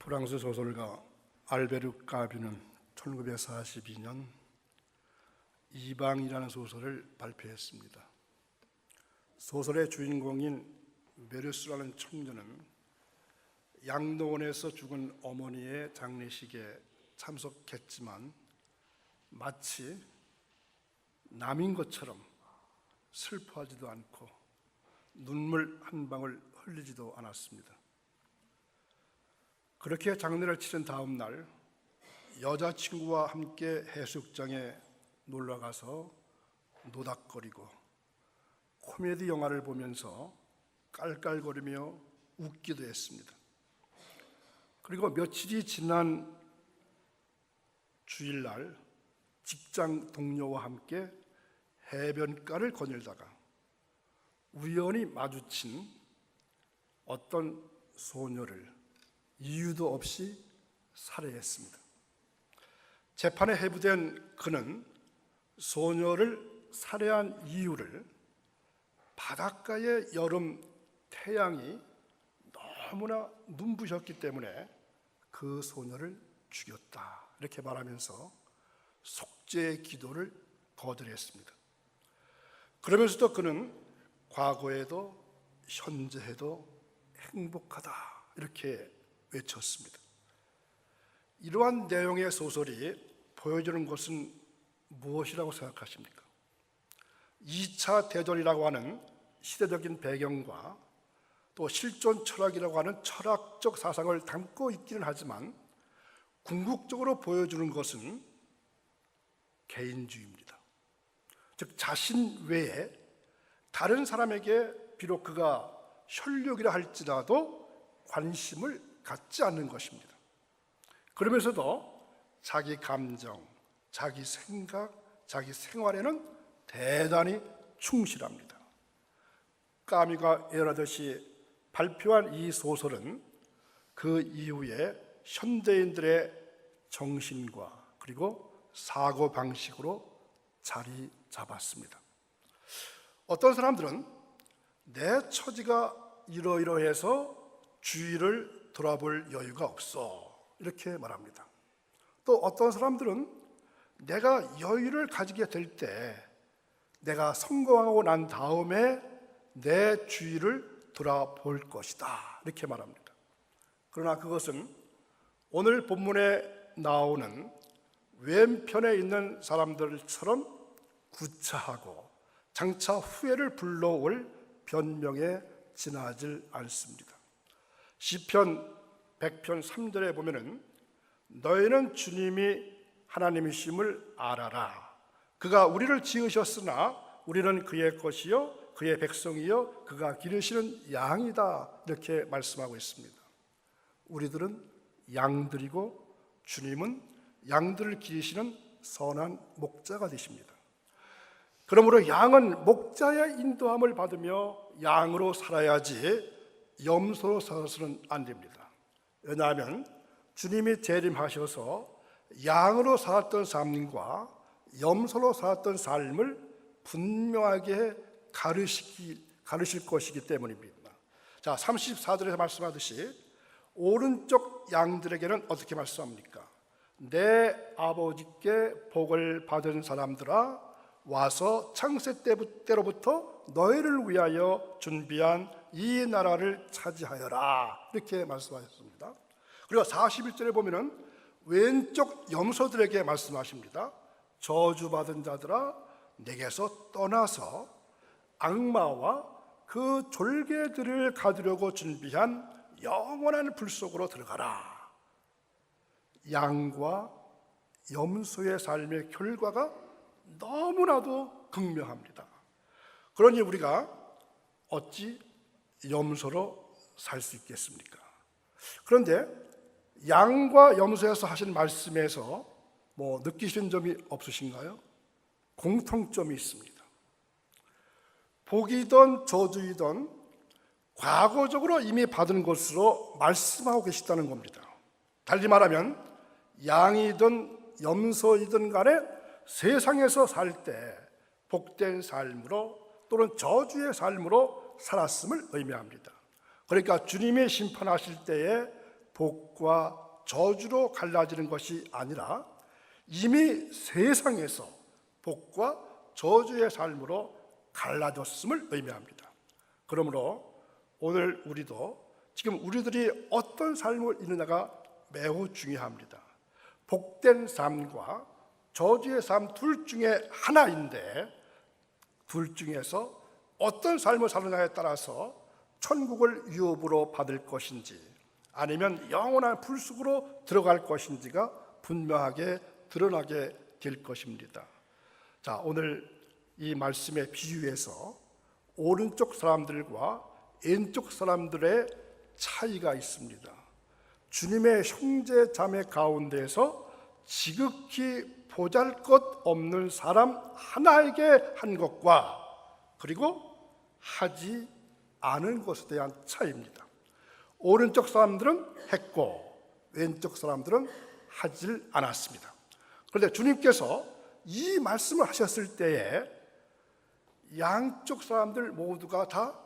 프랑스 소설가 알베르 까뮈는 1942년 이방이라는 소설을 발표했습니다. 소설의 주인공인 메르스라는 청년은 양로원에서 죽은 어머니의 장례식에 참석했지만 마치 남인 것처럼 슬퍼하지도 않고 눈물 한 방울 흘리지도 않았습니다. 그렇게 장례를 치른 다음 날 여자친구와 함께 해수욕장에 놀러가서 노닥거리고 코미디 영화를 보면서 깔깔거리며 웃기도 했습니다. 그리고 며칠이 지난 주일날 직장 동료와 함께 해변가를 거닐다가 우연히 마주친 어떤 소녀를 이유도 없이 살해했습니다. 재판에 회부된 그는 소녀를 살해한 이유를 바닷가의 여름 태양이 너무나 눈부셨기 때문에 그 소녀를 죽였다 이렇게 말하면서 속죄의 기도를 거듭했습니다. 그러면서도 그는 과거에도 현재에도 행복하다 이렇게 외쳤습니다. 이러한 내용의 소설이 보여주는 것은 무엇이라고 생각하십니까? 2차 대전이라고 하는 시대적인 배경과 또 실존 철학이라고 하는 철학적 사상을 담고 있기는 하지만 궁극적으로 보여주는 것은 개인주의입니다. 즉 자신 외에 다른 사람에게 비록 그가 혈육이라 할지라도 관심을 갖지 않는 것입니다. 그러면서도 자기 감정, 자기 생각, 자기 생활에는 대단히 충실합니다. 까뮈가 예언하듯이 발표한 이 소설은 그 이후에 현대인들의 정신과 그리고 사고방식으로 자리 잡았습니다. 어떤 사람들은 내 처지가 이러이러해서 주위를 돌아볼 여유가 없어 이렇게 말합니다. 또 어떤 사람들은 내가 여유를 가지게 될 때 내가 성공하고 난 다음에 내 주위를 돌아볼 것이다 이렇게 말합니다. 그러나 그것은 오늘 본문에 나오는 왼편에 있는 사람들처럼 구차하고 장차 후회를 불러올 변명에 지나질 않습니다. 시편 100편 3절에 보면은 너희는 주님이 하나님이심을 알아라. 그가 우리를 지으셨으나 우리는 그의 것이요 그의 백성이요 그가 기르시는 양이다 이렇게 말씀하고 있습니다. 우리들은 양들이고 주님은 양들을 기르시는 선한 목자가 되십니다. 그러므로 양은 목자의 인도함을 받으며 양으로 살아야지 염소로 살아서는 안 됩니다. 왜냐하면 주님이 재림하셔서 양으로 살았던 삶과 염소로 살았던 삶을 분명하게 가르칠 것이기 때문입니다. 자, 34절에서 말씀하듯이 오른쪽 양들에게는 어떻게 말씀합니까? 내 아버지께 복을 받은 사람들아 와서 창세 때로부터 너희를 위하여 준비한 이 나라를 차지하여라 이렇게 말씀하셨습니다. 그리고 41절에 보면은 왼쪽 염소들에게 말씀하십니다. 저주받은 자들아 내게서 떠나서 악마와 그 졸개들을 가두려고 준비한 영원한 불 속으로 들어가라. 양과 염소의 삶의 결과가 너무나도 극명합니다. 그러니 우리가 어찌 염소로 살 수 있겠습니까? 그런데 양과 염소에서 하신 말씀에서 뭐 느끼신 점이 없으신가요? 공통점이 있습니다. 복이든 저주이든 과거적으로 이미 받은 것으로 말씀하고 계시다는 겁니다. 달리 말하면 양이든 염소이든 간에 세상에서 살 때 복된 삶으로 또는 저주의 삶으로 살았음을 의미합니다. 그러니까 주님이 심판하실 때에 복과 저주로 갈라지는 것이 아니라 이미 세상에서 복과 저주의 삶으로 갈라졌음을 의미합니다. 그러므로 오늘 우리도 지금 우리들이 어떤 삶을 이느냐가 매우 중요합니다. 복된 삶과 저주의 삶 둘 중에 하나인데, 둘 중에서 어떤 삶을 사느냐에 따라서 천국을 유업으로 받을 것인지 아니면 영원한 불속으로 들어갈 것인지가 분명하게 드러나게 될 것입니다. 자, 오늘 이 말씀의 비유에서 오른쪽 사람들과 왼쪽 사람들의 차이가 있습니다. 주님의 형제 자매 가운데서 지극히 보잘것없는 사람 하나에게 한 것과 그리고 하지 않은 것에 대한 차이입니다. 오른쪽 사람들은 했고 왼쪽 사람들은 하질 않았습니다. 그런데 주님께서 이 말씀을 하셨을 때에 양쪽 사람들 모두가 다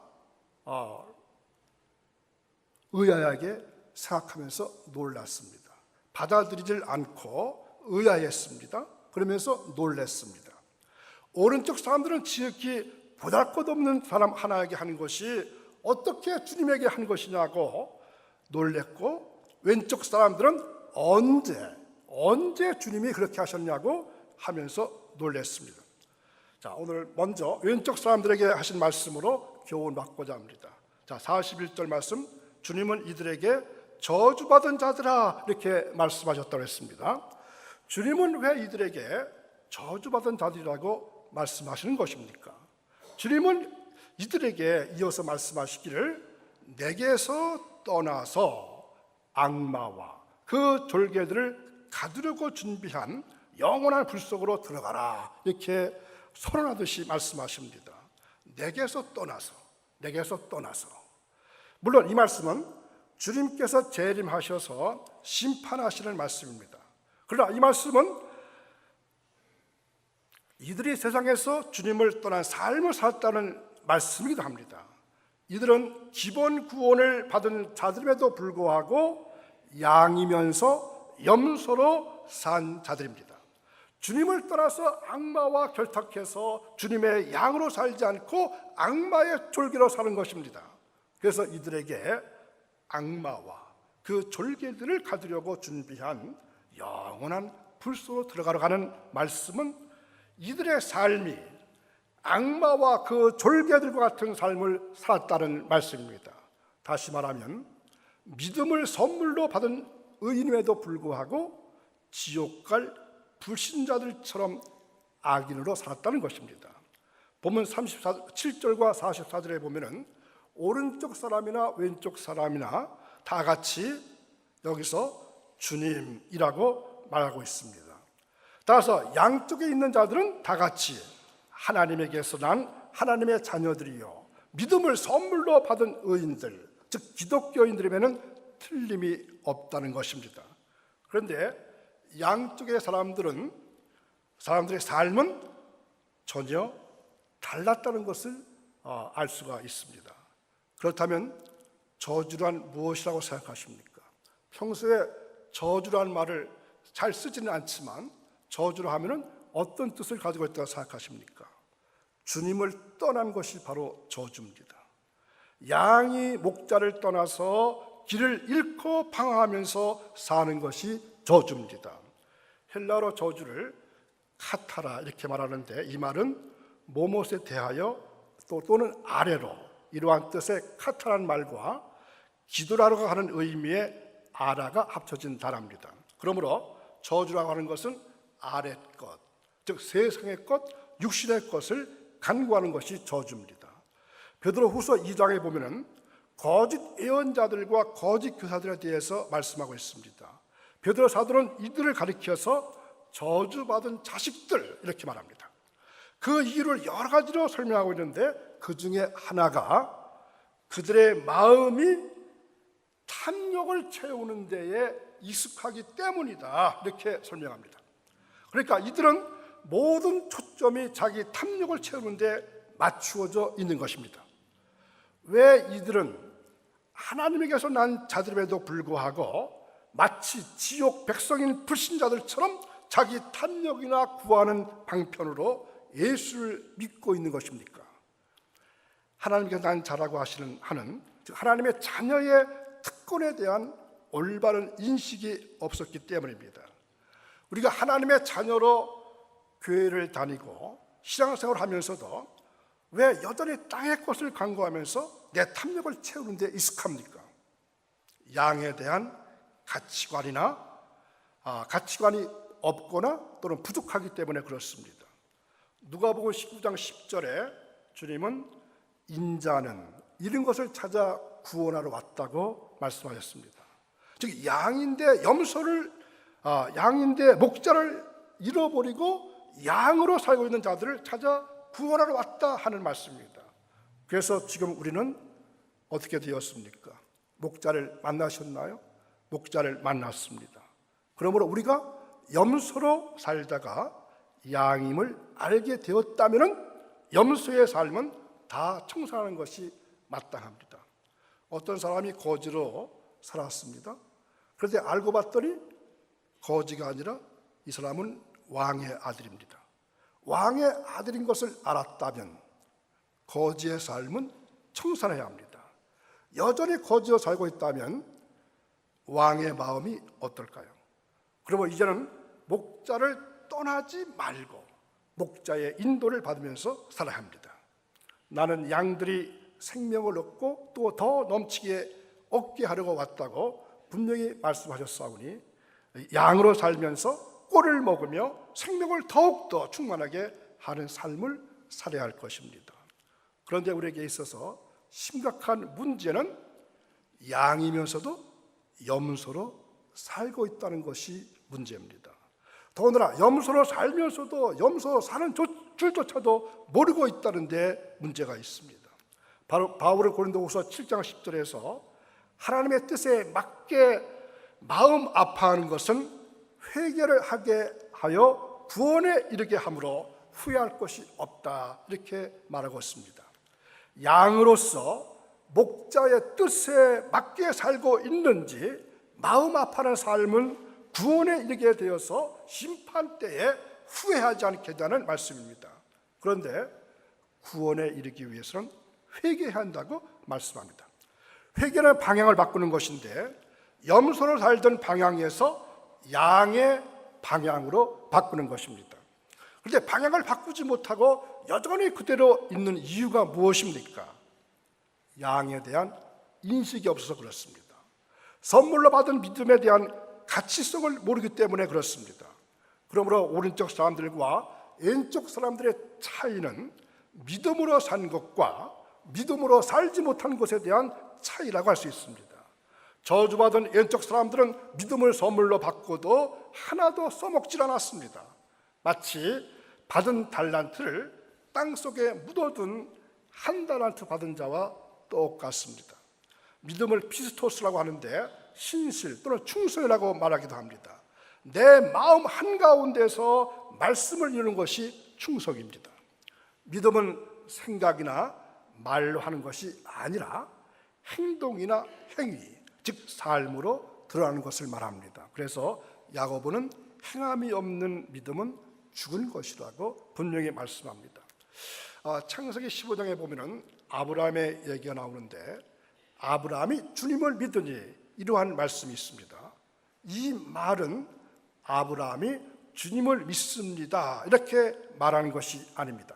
의아하게 생각하면서 놀랐습니다. 받아들이질 않고 의아했습니다. 그러면서 놀랐습니다. 오른쪽 사람들은 지극히 보잘것없는 사람 하나에게 하는 것이 어떻게 주님에게 한 것이냐고 놀랬고, 왼쪽 사람들은 언제 주님이 그렇게 하셨냐고 하면서 놀랐습니다. 자, 오늘 먼저 왼쪽 사람들에게 하신 말씀으로 교훈 받고자 합니다. 자, 41절 말씀, 주님은 이들에게 저주받은 자들아 이렇게 말씀하셨다고 했습니다. 주님은 왜 이들에게 저주받은 자들이라고 말씀하시는 것입니까? 주님은 이들에게 이어서 말씀하시기를 내게서 떠나서 악마와 그 졸개들을 가두려고 준비한 영원한 불 속으로 들어가라 이렇게 선언하듯이 말씀하십니다. 내게서 떠나서. 물론 이 말씀은 주님께서 재림하셔서 심판하시는 말씀입니다. 그러나 이 말씀은 이들이 세상에서 주님을 떠난 삶을 살았다는 말씀이기도 합니다. 이들은 기본 구원을 받은 자들임에도 불구하고 양이면서 염소로 산 자들입니다. 주님을 떠나서 악마와 결탁해서 주님의 양으로 살지 않고 악마의 졸개로 사는 것입니다. 그래서 이들에게 악마와 그 졸개들을 가두려고 준비한 영원한 불 속으로 들어가는 말씀은 이들의 삶이 악마와 그 졸개들과 같은 삶을 살았다는 말씀입니다. 다시 말하면 믿음을 선물로 받은 의인임에도 불구하고 지옥 갈 불신자들처럼 악인으로 살았다는 것입니다. 본문 37절과 44절에 보면은 오른쪽 사람이나 왼쪽 사람이나 다 같이 여기서 주님이라고 말하고 있습니다. 따라서 양쪽에 있는 자들은 다 같이 하나님에게서 난 하나님의 자녀들이요 믿음을 선물로 받은 의인들, 즉 기독교인들이면 틀림이 없다는 것입니다. 그런데 양쪽의 사람들의 삶은 전혀 달랐다는 것을 알 수가 있습니다. 그렇다면 저주란 무엇이라고 생각하십니까? 평소에 저주란 말을 잘 쓰지는 않지만 저주로 하면은 어떤 뜻을 가지고 있다고 생각하십니까? 주님을 떠난 것이 바로 저주입니다. 양이 목자를 떠나서 길을 잃고 방황하면서 사는 것이 저주입니다. 헬라어로 저주를 카타라 이렇게 말하는데 이 말은 모못에 대하여 또는 아래로 이러한 뜻의 카타라는 말과 기도라고 하는 의미의 아라가 합쳐진 단어입니다. 그러므로 저주라고 하는 것은 아래 것, 즉 세상의 것, 육신의 것을 간구하는 것이 저주입니다. 베드로후서 2장에 보면은 거짓 예언자들과 거짓 교사들에 대해서 말씀하고 있습니다. 베드로 사도는 이들을 가리켜서 저주받은 자식들 이렇게 말합니다. 그 이유를 여러 가지로 설명하고 있는데 그 중에 하나가 그들의 마음이 탐욕을 채우는 데에 익숙하기 때문이다 이렇게 설명합니다. 그러니까 이들은 모든 초점이 자기 탐욕을 채우는 데 맞추어져 있는 것입니다. 왜 이들은 하나님에게서 난 자들임에도 불구하고 마치 지옥 백성인 불신자들처럼 자기 탐욕이나 구하는 방편으로 예수를 믿고 있는 것입니까? 하나님께서 난 자라고 하는 즉 하나님의 자녀의 특권에 대한 올바른 인식이 없었기 때문입니다. 우리가 하나님의 자녀로 교회를 다니고 신앙생활을 하면서도 왜 여전히 땅의 것을 간구하면서 내 탐욕을 채우는 데 익숙합니까? 양에 대한 가치관이 없거나 또는 부족하기 때문에 그렇습니다. 누가복음 19장 10절에 주님은 인자는 잃은 것을 찾아 구원하러 왔다고 말씀하셨습니다. 즉 양인데 목자를 잃어버리고 양으로 살고 있는 자들을 찾아 구원하러 왔다 하는 말씀입니다. 그래서 지금 우리는 어떻게 되었습니까? 목자를 만나셨나요? 목자를 만났습니다. 그러므로 우리가 염소로 살다가 양임을 알게 되었다면 염소의 삶은 다 청산하는 것이 마땅합니다. 어떤 사람이 거지로 살았습니다. 그런데 알고 봤더니 거지가 아니라 이 사람은 왕의 아들입니다. 왕의 아들인 것을 알았다면 거지의 삶은 청산해야 합니다. 여전히 거지로 살고 있다면 왕의 마음이 어떨까요? 그러면 이제는 목자를 떠나지 말고 목자의 인도를 받으면서 살아야 합니다. 나는 양들이 생명을 얻고 또 더 넘치게 얻게 하려고 왔다고 분명히 말씀하셨사오니 양으로 살면서 꼴을 먹으며 생명을 더욱더 충만하게 하는 삶을 살아야 할 것입니다. 그런데 우리에게 있어서 심각한 문제는 양이면서도 염소로 살고 있다는 것이 문제입니다. 더군다나 염소로 살면서도 염소 사는 줄조차도 모르고 있다는 데 문제가 있습니다. 바로 바울의 고린도후서 7장 10절에서 하나님의 뜻에 맞게 마음 아파하는 것은 회개를 하게 하여 구원에 이르게 함으로 후회할 것이 없다 이렇게 말하고 있습니다. 양으로서 목자의 뜻에 맞게 살고 있는지 마음 아파하는 삶은 구원에 이르게 되어서 심판 때에 후회하지 않게 되는 말씀입니다. 그런데 구원에 이르기 위해서는 회개해야 한다고 말씀합니다. 회개는 방향을 바꾸는 것인데 염소로 살던 방향에서 양의 방향으로 바꾸는 것입니다. 그런데 방향을 바꾸지 못하고 여전히 그대로 있는 이유가 무엇입니까? 양에 대한 인식이 없어서 그렇습니다. 선물로 받은 믿음에 대한 가치성을 모르기 때문에 그렇습니다. 그러므로 오른쪽 사람들과 왼쪽 사람들의 차이는 믿음으로 산 것과 믿음으로 살지 못한 것에 대한 차이라고 할 수 있습니다. 저주받은 왼쪽 사람들은 믿음을 선물로 받고도 하나도 써먹질 않았습니다. 마치 받은 달란트를 땅속에 묻어둔 한 달란트 받은 자와 똑같습니다. 믿음을 피스토스라고 하는데 신실 또는 충성이라고 말하기도 합니다. 내 마음 한가운데서 말씀을 이루는 것이 충성입니다. 믿음은 생각이나 말로 하는 것이 아니라 행동이나 행위, 즉 삶으로 드러나는 것을 말합니다. 그래서 야고보는 행함이 없는 믿음은 죽은 것이라고 분명히 말씀합니다. 창세기 15장에 보면은 아브라함의 얘기가 나오는데 아브라함이 주님을 믿으니 이러한 말씀이 있습니다. 이 말은 아브라함이 주님을 믿습니다 이렇게 말하는 것이 아닙니다.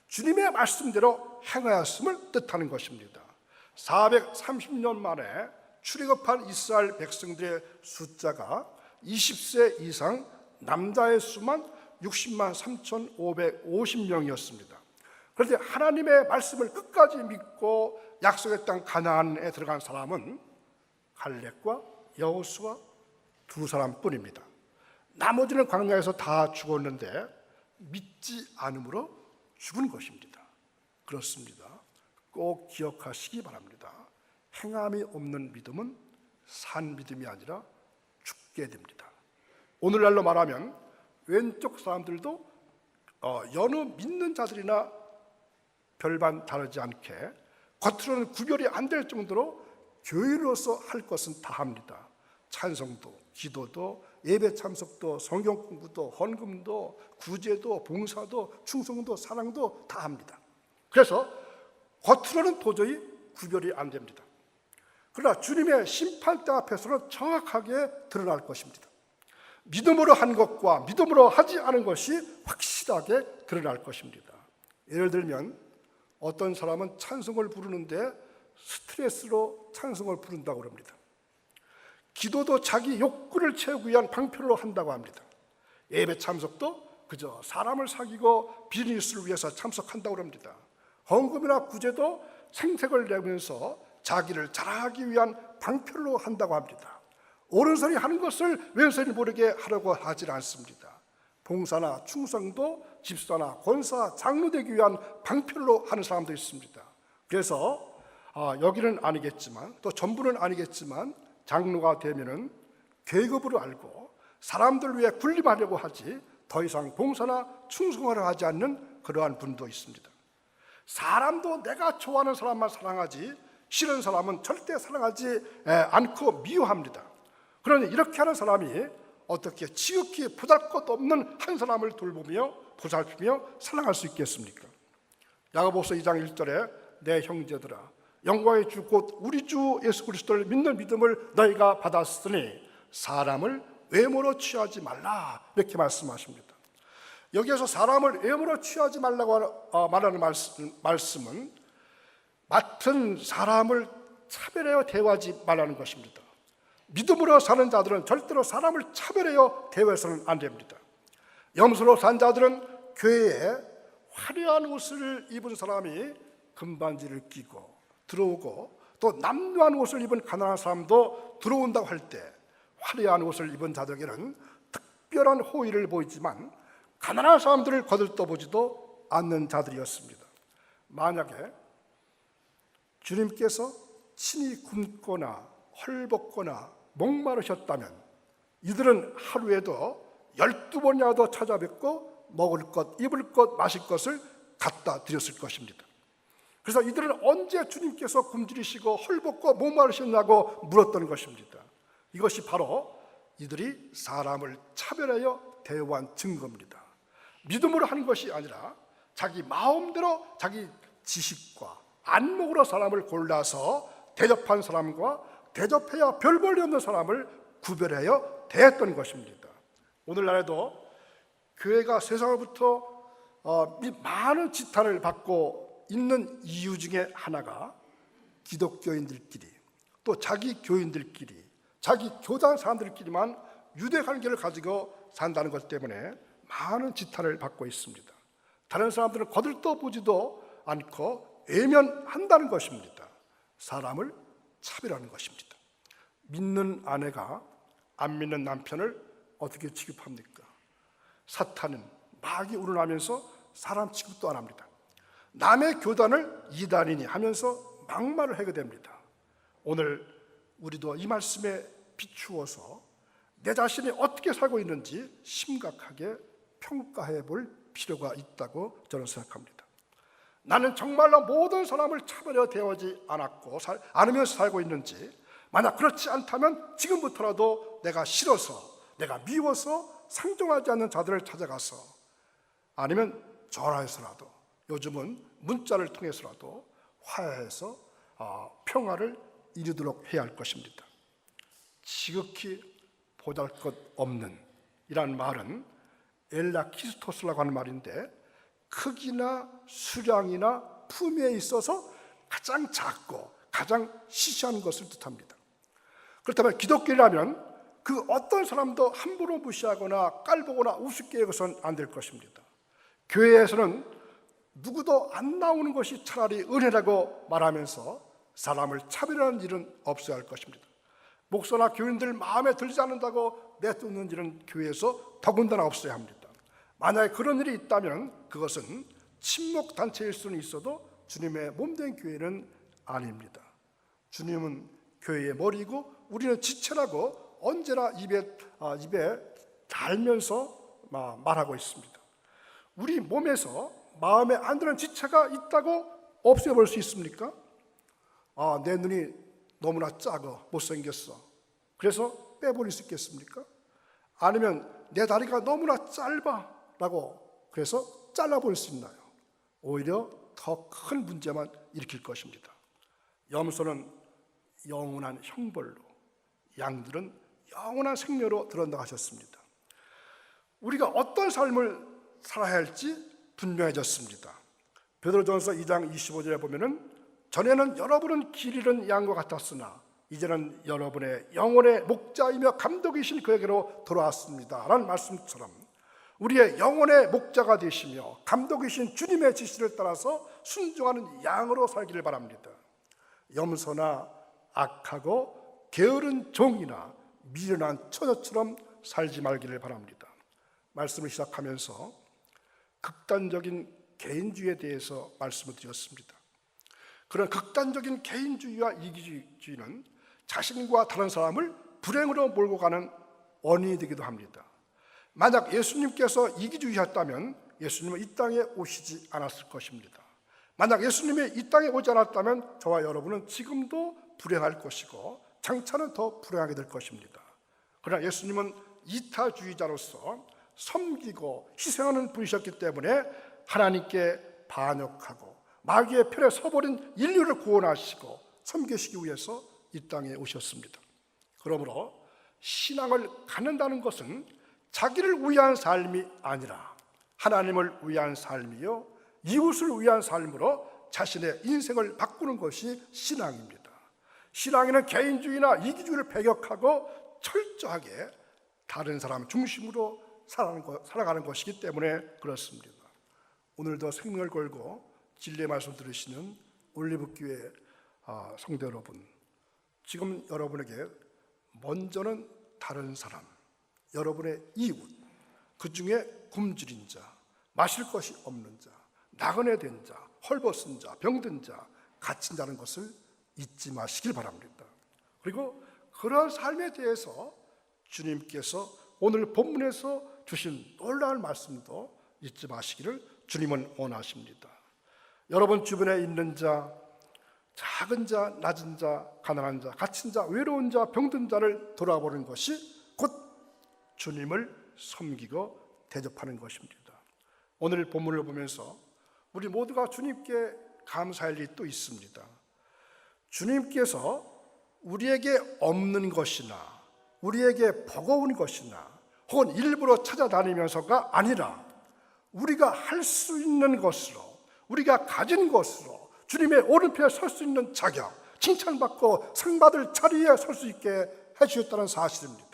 주님의 말씀대로 행하였음을 뜻하는 것입니다. 430년 만에 출애굽한 이스라엘 백성들의 숫자가 20세 이상 남자의 수만 60만 3,550명이었습니다. 그런데 하나님의 말씀을 끝까지 믿고 약속의 땅 가나안에 들어간 사람은 갈렙과 여호수아 두 사람뿐입니다. 나머지는 광야에서 다 죽었는데 믿지 않음으로 죽은 것입니다. 그렇습니다. 꼭 기억하시기 바랍니다. 행함이 없는 믿음은 산 믿음이 아니라 죽게 됩니다. 오늘날로 말하면 왼쪽 사람들도 여느 믿는 자들이나 별반 다르지 않게 겉으로는 구별이 안 될 정도로 교인으로서 할 것은 다 합니다. 찬송도, 기도도, 예배 참석도, 성경 공부도, 헌금도, 구제도, 봉사도, 충성도, 사랑도 다 합니다. 그래서 겉으로는 도저히 구별이 안 됩니다. 그러나 주님의 심판대 앞에서는 정확하게 드러날 것입니다. 믿음으로 한 것과 믿음으로 하지 않은 것이 확실하게 드러날 것입니다. 예를 들면 어떤 사람은 찬송을 부르는데 스트레스로 찬송을 부른다고 합니다. 기도도 자기 욕구를 채우기 위한 방편으로 한다고 합니다. 예배 참석도 그저 사람을 사귀고 비즈니스를 위해서 참석한다고 합니다. 헌금이나 구제도 생색을 내면서 자기를 자랑하기 위한 방편으로 한다고 합니다. 오른손이 하는 것을 왼손이 모르게 하려고 하질 않습니다. 봉사나 충성도 집사나 권사, 장로 되기 위한 방편으로 하는 사람도 있습니다. 그래서 여기는 아니겠지만 또 전부는 아니겠지만 장로가 되면은 계급으로 알고 사람들 위해 군림하려고 하지 더 이상 봉사나 충성을 하지 않는 그러한 분도 있습니다. 사람도 내가 좋아하는 사람만 사랑하지 싫은 사람은 절대 사랑하지 않고 미워합니다. 그러니 이렇게 하는 사람이 어떻게 지극히 보잘것없는 한 사람을 돌보며 보살피며 사랑할 수 있겠습니까? 야고보서 2장 1절에 내 형제들아 영광의 주 곧 우리 주 예수 그리스도를 믿는 믿음을 너희가 받았으니 사람을 외모로 취하지 말라 이렇게 말씀하십니다. 여기에서 사람을 외모로 취하지 말라고 말하는 말씀은 맡은 사람을 차별하여 대하지 말라는 것입니다. 믿음으로 사는 자들은 절대로 사람을 차별하여 대해서는 안 됩니다. 염소로 산 자들은 교회에 화려한 옷을 입은 사람이 금반지를 끼고 들어오고 또 남루한 옷을 입은 가난한 사람도 들어온다고 할 때 화려한 옷을 입은 자들에게는 특별한 호의를 보이지만 가난한 사람들을 거들떠보지도 않는 자들이었습니다. 만약에 주님께서 친히 굶거나 헐벗거나 목마르셨다면 이들은 하루에도 12번이라도 찾아뵙고 먹을 것, 입을 것, 마실 것을 갖다 드렸을 것입니다. 그래서 이들은 언제 주님께서 굶주리시고 헐벗고 목마르셨냐고 물었던 것입니다. 이것이 바로 이들이 사람을 차별하여 대우한 증거입니다. 믿음으로 하는 것이 아니라 자기 마음대로 자기 지식과 안목으로 사람을 골라서 대접한 사람과 대접해야 별 볼일 없는 사람을 구별하여 대했던 것입니다. 오늘날에도 교회가 세상으로부터 많은 지탄을 받고 있는 이유 중에 하나가 기독교인들끼리 또 자기 교인들끼리 자기 교단 사람들끼리만 유대관계를 가지고 산다는 것 때문에 많은 지탄을 받고 있습니다. 다른 사람들은 거들떠보지도 않고 외면한다는 것입니다. 사람을 차별하는 것입니다. 믿는 아내가 안 믿는 남편을 어떻게 취급합니까? 사탄은 마귀 우러나면서 사람 취급도 안 합니다. 남의 교단을 이단이니 하면서 막말을 하게 됩니다. 오늘 우리도 이 말씀에 비추어서 내 자신이 어떻게 살고 있는지 심각하게 평가해 볼 필요가 있다고 저는 생각합니다. 나는 정말로 모든 사람을 차별하여 대하지 않으면서 살고 있는지, 만약 그렇지 않다면 지금부터라도 내가 싫어서, 내가 미워서 상종하지 않는 자들을 찾아가서, 아니면 전화해서라도, 요즘은 문자를 통해서라도 화해해서 평화를 이루도록 해야 할 것입니다. 지극히 보잘것없는 이란 말은 엘라키스토스라고 하는 말인데, 크기나 수량이나 품위에 있어서 가장 작고 가장 시시한 것을 뜻합니다. 그렇다면 기독교라면 그 어떤 사람도 함부로 무시하거나 깔보거나 우습게 여겨서는 안 될 것입니다. 교회에서는 누구도 안 나오는 것이 차라리 은혜라고 말하면서 사람을 차별하는 일은 없어야 할 것입니다. 목사나 교인들 마음에 들지 않는다고 내쫓는 일은 교회에서 더군다나 없어야 합니다. 만약에 그런 일이 있다면 그것은 친목 단체일 수는 있어도 주님의 몸된 교회는 아닙니다. 주님은 교회의 머리고 우리는 지체라고 언제나 입에 달면서 말하고 있습니다. 우리 몸에서 마음에 안 드는 지체가 있다고 없애볼 수 있습니까? 내 눈이 너무나 작아, 못생겼어. 그래서 빼버릴 수 있겠습니까? 아니면 내 다리가 너무나 짧아라고 그래서 잘라버릴 수 있나요? 오히려 더 큰 문제만 일으킬 것입니다. 염소는 영원한 형벌로, 양들은 영원한 생명으로 들어온다고 하셨습니다. 우리가 어떤 삶을 살아야 할지 분명해졌습니다. 베드로전서 2장 25절에 보면은 전에는 여러분은 길 잃은 양과 같았으나 이제는 여러분의 영혼의 목자이며 감독이신 그에게로 돌아왔습니다 라는 말씀처럼 우리의 영혼의 목자가 되시며 감독이신 주님의 지시를 따라서 순종하는 양으로 살기를 바랍니다. 염소나 악하고 게으른 종이나 미련한 처녀처럼 살지 말기를 바랍니다. 말씀을 시작하면서 극단적인 개인주의에 대해서 말씀을 드렸습니다. 그런 극단적인 개인주의와 이기주의는 자신과 다른 사람을 불행으로 몰고 가는 원인이 되기도 합니다. 만약 예수님께서 이기주의였다면 예수님은 이 땅에 오시지 않았을 것입니다. 만약 예수님이 이 땅에 오지 않았다면 저와 여러분은 지금도 불행할 것이고 장차는 더 불행하게 될 것입니다. 그러나 예수님은 이타주의자로서 섬기고 희생하는 분이셨기 때문에 하나님께 반역하고 마귀의 편에 서버린 인류를 구원하시고 섬기시기 위해서 이 땅에 오셨습니다. 그러므로 신앙을 갖는다는 것은 자기를 위한 삶이 아니라 하나님을 위한 삶이요 이웃을 위한 삶으로 자신의 인생을 바꾸는 것이 신앙입니다. 신앙에는 개인주의나 이기주의를 배격하고 철저하게 다른 사람 중심으로 살아가는 것이기 때문에 그렇습니다. 오늘도 생명을 걸고 진리의 말씀 들으시는 올리브교회 성도 여러분, 지금 여러분에게 먼저는 다른 사람, 여러분의 이웃, 그 중에 굶주린 자, 마실 것이 없는 자, 나그네 된 자, 헐벗은 자, 병든 자, 갇힌 자는 것을 잊지 마시길 바랍니다. 그리고 그러한 삶에 대해서 주님께서 오늘 본문에서 주신 놀라운 말씀도 잊지 마시기를 주님은 원하십니다. 여러분 주변에 있는 자, 작은 자, 낮은 자, 가난한 자, 갇힌 자, 외로운 자, 병든 자를 돌아보는 것이 곧 주님을 섬기고 대접하는 것입니다. 오늘 본문을 보면서 우리 모두가 주님께 감사할 일이 또 있습니다. 주님께서 우리에게 없는 것이나 우리에게 버거운 것이나 혹은 일부러 찾아다니면서가 아니라 우리가 할 수 있는 것으로, 우리가 가진 것으로 주님의 오른편에 설 수 있는 자격, 칭찬받고 상받을 자리에 설 수 있게 해주셨다는 사실입니다.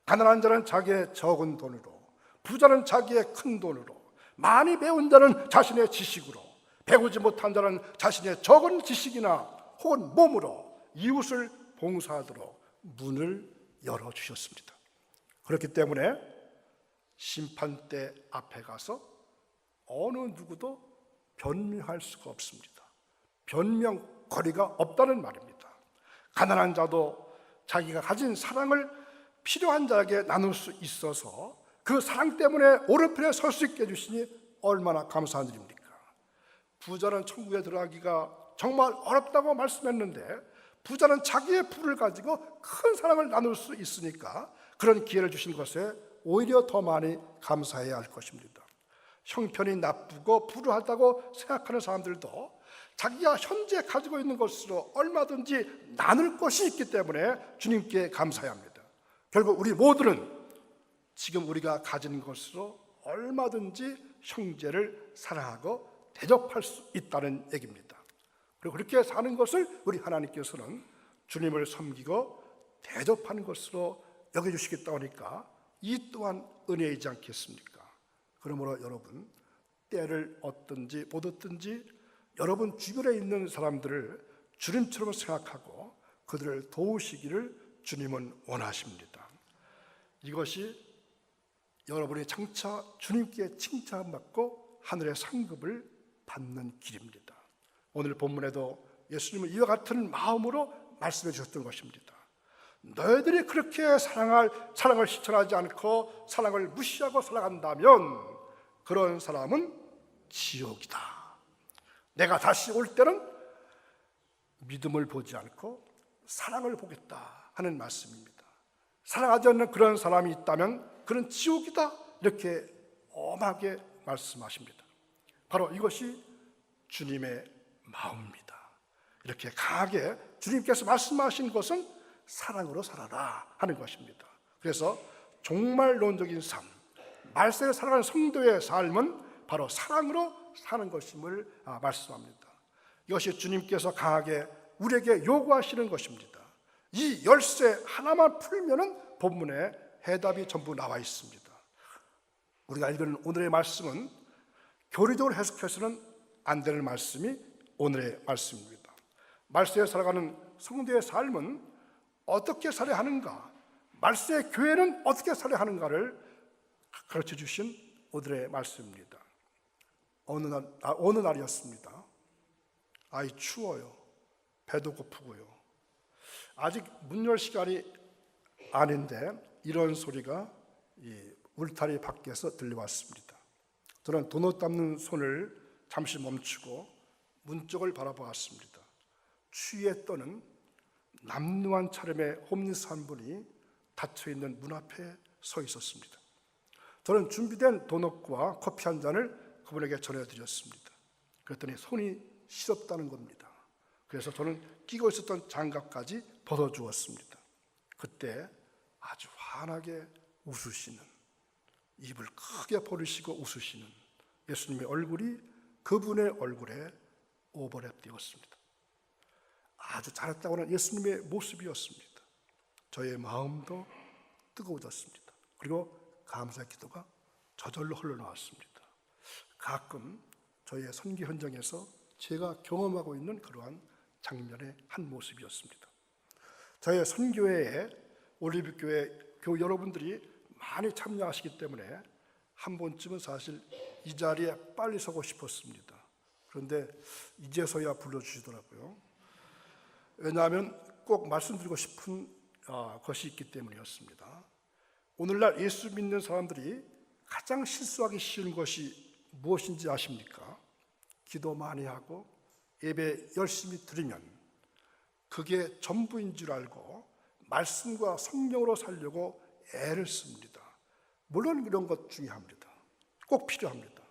가난한 자는 자기의 적은 돈으로, 부자는 자기의 큰 돈으로, 많이 배운 자는 자신의 지식으로, 배우지 못한 자는 자신의 적은 지식이나 혹은 몸으로 이웃을 봉사하도록 문을 열어주셨습니다. 그렇기 때문에 심판대 앞에 가서 어느 누구도 변명할 수가 없습니다. 변명거리가 없다는 말입니다. 가난한 자도 자기가 가진 사랑을 필요한 자에게 나눌 수 있어서 그 사랑 때문에 오른편에 설 수 있게 해주시니 얼마나 감사한 일입니까? 부자는 천국에 들어가기가 정말 어렵다고 말씀했는데 부자는 자기의 부를 가지고 큰 사랑을 나눌 수 있으니까 그런 기회를 주신 것에 오히려 더 많이 감사해야 할 것입니다. 형편이 나쁘고 불우하다고 생각하는 사람들도 자기가 현재 가지고 있는 것으로 얼마든지 나눌 것이 있기 때문에 주님께 감사해야 합니다. 결국 우리 모두는 지금 우리가 가진 것으로 얼마든지 형제를 사랑하고 대접할 수 있다는 얘기입니다. 그리고 그렇게 사는 것을 우리 하나님께서는 주님을 섬기고 대접하는 것으로 여겨주시겠다 하니까 이 또한 은혜이지 않겠습니까? 그러므로 여러분, 때를 얻든지 못 얻든지 여러분 주변에 있는 사람들을 주님처럼 생각하고 그들을 도우시기를 주님은 원하십니다. 이것이 여러분이 장차 주님께 칭찬받고 하늘의 상급을 받는 길입니다. 오늘 본문에도 예수님은 이와 같은 마음으로 말씀해 주셨던 것입니다. 너희들이 그렇게 사랑을 실천하지 않고 사랑을 무시하고 살아간다면 그런 사람은 지옥이다. 내가 다시 올 때는 믿음을 보지 않고 사랑을 보겠다 하는 말씀입니다. 사랑하지 않는 그런 사람이 있다면 그는 지옥이다, 이렇게 엄하게 말씀하십니다. 바로 이것이 주님의 마음입니다. 이렇게 강하게 주님께서 말씀하신 것은 사랑으로 살아라 하는 것입니다. 그래서 종말론적인 삶, 말세를 살아가는 성도의 삶은 바로 사랑으로 사는 것임을 말씀합니다. 이것이 주님께서 강하게 우리에게 요구하시는 것입니다. 이 열쇠 하나만 풀면은 본문에 해답이 전부 나와 있습니다. 우리가 읽은 오늘의 말씀은 교리적으로 해석해서는 안 되는 말씀이 오늘의 말씀입니다. 말세에 살아가는 성도의 삶은 어떻게 살아야 하는가, 말세의 교회는 어떻게 살아야 하는가를 가르쳐 주신 오늘의 말씀입니다. 어느 날이었습니다. 아이 추워요. 배도 고프고요. 아직 문 열 시간이 아닌데 이런 소리가 이 울타리 밖에서 들려왔습니다. 저는 도넛 담는 손을 잠시 멈추고 문 쪽을 바라보았습니다. 추위에 떠는 남루한 차림의 홈리스 한 분이 닫혀있는 문 앞에 서 있었습니다. 저는 준비된 도넛과 커피 한 잔을 그분에게 전해드렸습니다. 그랬더니 손이 시렵다는 겁니다. 그래서 저는 끼고 있었던 장갑까지 벗어주었습니다. 그때 아주 환하게 웃으시는, 입을 크게 벌리시고 웃으시는 예수님의 얼굴이 그분의 얼굴에 오버랩 되었습니다. 아주 잘했다고 하는 예수님의 모습이었습니다. 저의 마음도 뜨거워졌습니다. 그리고 감사의 기도가 저절로 흘러나왔습니다. 가끔 저의 선교 현장에서 제가 경험하고 있는 그러한 장면의 한 모습이었습니다. 저의 선교회에 올리브교회 교우 여러분들이 많이 참여하시기 때문에 한 번쯤은 사실 이 자리에 빨리 서고 싶었습니다. 그런데 이제서야 불러주시더라고요. 왜냐하면 꼭 말씀드리고 싶은 것이 있기 때문이었습니다. 오늘날 예수 믿는 사람들이 가장 실수하기 쉬운 것이 무엇인지 아십니까? 기도 많이 하고 예배 열심히 드리면 그게 전부인 줄 알고 말씀과 성령으로 살려고 애를 씁니다. 물론 이런 것 중요합니다. 꼭 필요합니다.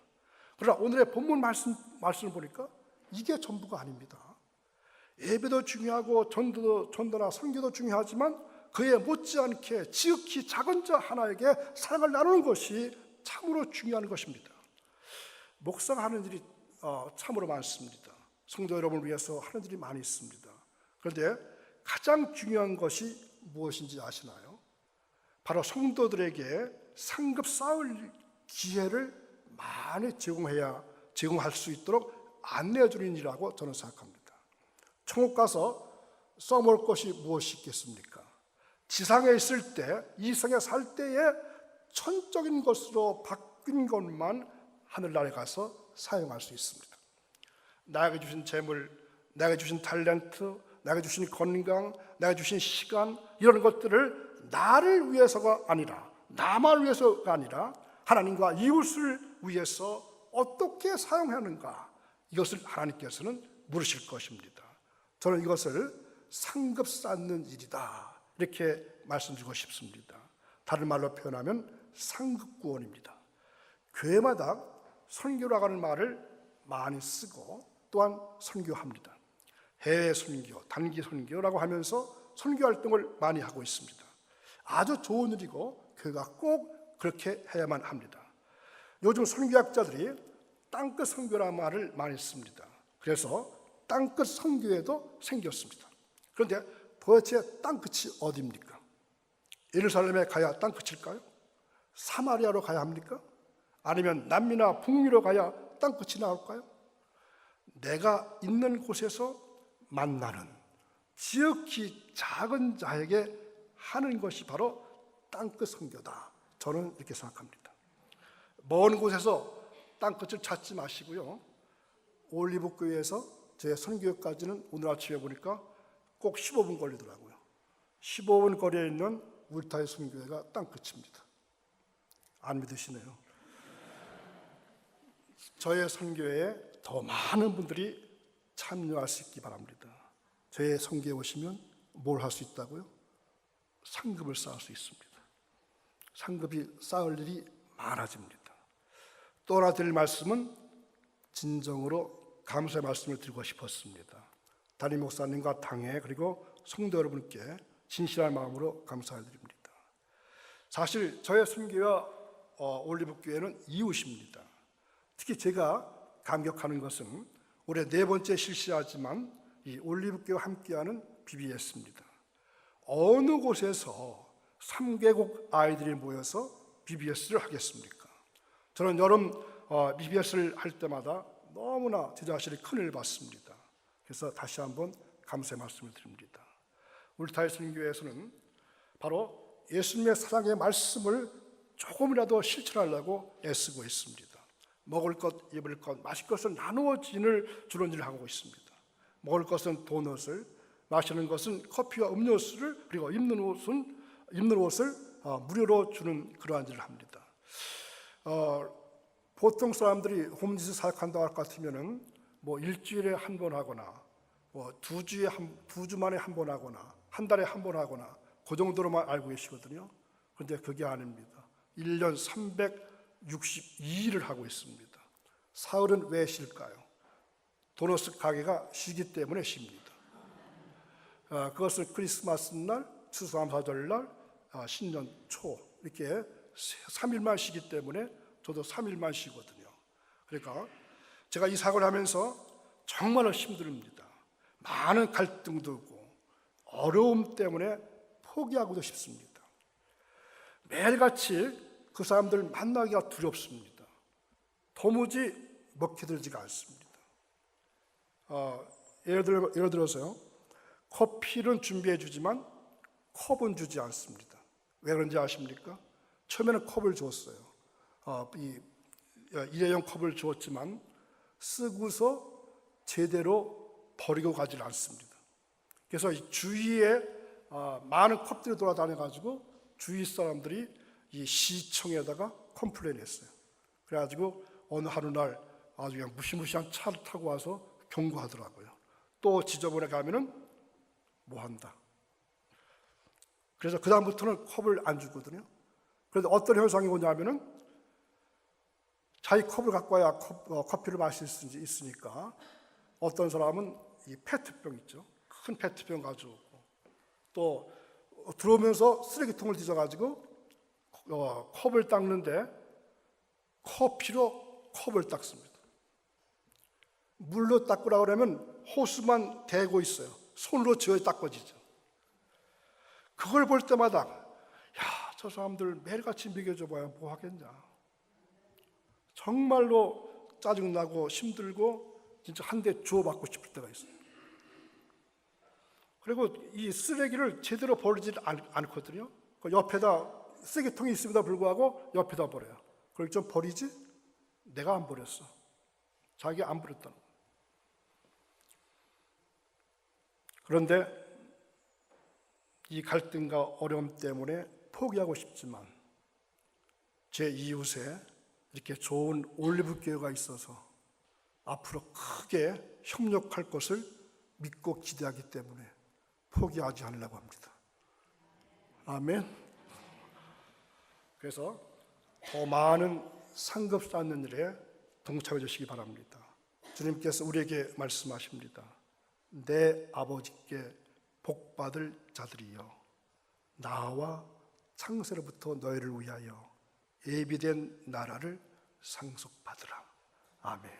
그러나 오늘의 본문 말씀을 보니까 이게 전부가 아닙니다. 예배도 중요하고 전도나 선교도 중요하지만 그에 못지않게 지극히 작은 자 하나에게 사랑을 나누는 것이 참으로 중요한 것입니다. 목사가 하는 일이 참으로 많습니다. 성도 여러분을 위해서 하는 일이 많이 있습니다. 그런데 가장 중요한 것이 무엇인지 아시나요? 바로 성도들에게 상급 쌓을 기회를 많이 제공할 수 있도록 안내해 주는 일이라고 저는 생각합니다. 천국 가서 써먹을 것이 무엇이 있겠습니까? 지상에 있을 때, 이 세상에 살 때에 천적인 것으로 바뀐 것만 하늘나라에 가서 사용할 수 있습니다. 나에게 주신 재물, 나에게 주신 탤런트, 나에게 주신 건강, 나에게 주신 시간, 이런 것들을 나를 위해서가 아니라, 나만 위해서가 아니라 하나님과 이웃을 위해서 어떻게 사용하는가, 이것을 하나님께서는 물으실 것입니다. 저는 이것을 상급 쌓는 일이다, 이렇게 말씀드리고 싶습니다. 다른 말로 표현하면 상급 구원입니다. 교회마다 선교라고 하는 말을 많이 쓰고 또한 선교합니다. 해외 선교, 단기 선교라고 하면서 선교 활동을 많이 하고 있습니다. 아주 좋은 일이고 교회가 꼭 그렇게 해야만 합니다. 요즘 선교학자들이 땅끝 선교라는 말을 많이 씁니다. 그래서 땅끝 선교회도 생겼습니다. 그런데 도대체 땅끝이 어디입니까? 예루살렘에 가야 땅끝일까요? 사마리아로 가야 합니까? 아니면 남미나 북미로 가야 땅끝이 나올까요? 내가 있는 곳에서 만나는 지극히 작은 자에게 하는 것이 바로 땅끝 선교다. 저는 이렇게 생각합니다. 먼 곳에서 땅끝을 찾지 마시고요. 올리브교회에서 제 선교까지는 오늘 아침에 보니까 꼭 15분 걸리더라고요. 15분 거리에 있는 울타리 선교회가 땅끝입니다. 안 믿으시네요. 저의 선교회에 더 많은 분들이 참여할 수 있기 바랍니다. 저의 선교에 오시면 뭘 할 수 있다고요? 상급을 쌓을 수 있습니다. 상급이 쌓을 일이 많아집니다. 또 하나 드릴 말씀은 진정으로 감사의 말씀을 드리고 싶었습니다. 담임 목사님과 당회 그리고 성도 여러분께 진실한 마음으로 감사드립니다. 사실 저의 선교와 올리브교회는 이웃입니다. 특히 제가 감격하는 것은 올해 4번째 실시하지만 이 올리브교회와 함께하는 BBS입니다. 어느 곳에서 3개국 아이들이 모여서 BBS를 하겠습니까? 저는 여름 BBS를 할 때마다 너무나 제 자신이 큰일을 받습니다. 그래서 다시 한번 감사의 말씀을 드립니다. 울타이선교회에서는 바로 예수님의 사랑의 말씀을 조금이라도 실천하려고 애쓰고 있습니다. 먹을 것, 입을 것, 마실 것을 나누어 주는 일을 하고 있습니다. 먹을 것은 도넛을, 마시는 것은 커피와 음료수를, 그리고 입는 옷을 무료로 주는 그러한 일을 합니다. 보통 사람들이 홈리스 사역한다고 할 것 같으면은 뭐 일주일에 한 번 하거나 뭐 두 주 만에 한 번 하거나 한 달에 한 번 하거나 그 정도로만 알고 계시거든요. 그런데 그게 아닙니다. 1년 362일을 하고 있습니다. 사흘은 왜 쉴까요? 도넛 가게가 쉬기 때문에 쉽니다. 그것을 크리스마스 날, 추수감사절 날, 신년 초 이렇게 3일만 쉬기 때문에 저도 3일만 쉬거든요. 그러니까 제가 이 사역을 하면서 정말로 힘듭니다. 많은 갈등도 있고 어려움 때문에 포기하고도 싶습니다. 매일같이 그 사람들 만나기가 두렵습니다. 도무지 먹혀 들지가 않습니다. 예를 들어서요, 커피는 준비해 주지만 컵은 주지 않습니다. 왜 그런지 아십니까? 처음에는 컵을 줬어요. 일회용 컵을 주었지만 쓰고서 제대로 버리고 가지 않습니다. 그래서 이 주위에 많은 컵들이 돌아다녀가지고 주위 사람들이 이 시청에다가 컴플레인했어요. 그래가지고 어느 하루날 아주 그냥 무시무시한 차를 타고 와서 경고하더라고요. 또 지저분해 가면은 뭐 한다. 그래서 그 다음부터는 컵을 안 주거든요. 그런데 어떤 현상이 오냐면은 자기 컵을 갖고 와야 커피를 마실 수 있으니까 어떤 사람은 이 페트병 있죠. 큰 페트병 가져오고 또 들어오면서 쓰레기통을 뒤져가지고 컵을 닦는데 커피로 컵을 닦습니다. 물로 닦으라 그러면 호스만 대고 있어요. 손으로 쥐어 닦아지죠. 그걸 볼 때마다 야, 저 사람들 매일같이 먹여줘봐야 뭐 하겠냐. 정말로 짜증나고 힘들고 진짜 한 대 주워받고 싶을 때가 있어요. 그리고 이 쓰레기를 제대로 버리지 않거든요. 그 옆에다 쓰레기통이 있음에도 불구하고 옆에다 버려요. 그걸 좀 버리지? 내가 안 버렸어. 자기가 안 버렸다는 거예요. 그런데 이 갈등과 어려움 때문에 포기하고 싶지만 제 이웃에 이렇게 좋은 올리브교회가 있어서 앞으로 크게 협력할 것을 믿고 기대하기 때문에 포기하지 않으려고 합니다. 아멘. 그래서 더 많은 상급 쌓는 일에 동참해 주시기 바랍니다. 주님께서 우리에게 말씀하십니다. 내 아버지께 복받을 자들이여 나와 창세로부터 너희를 위하여 예비된 나라를 상속받으라. 아멘.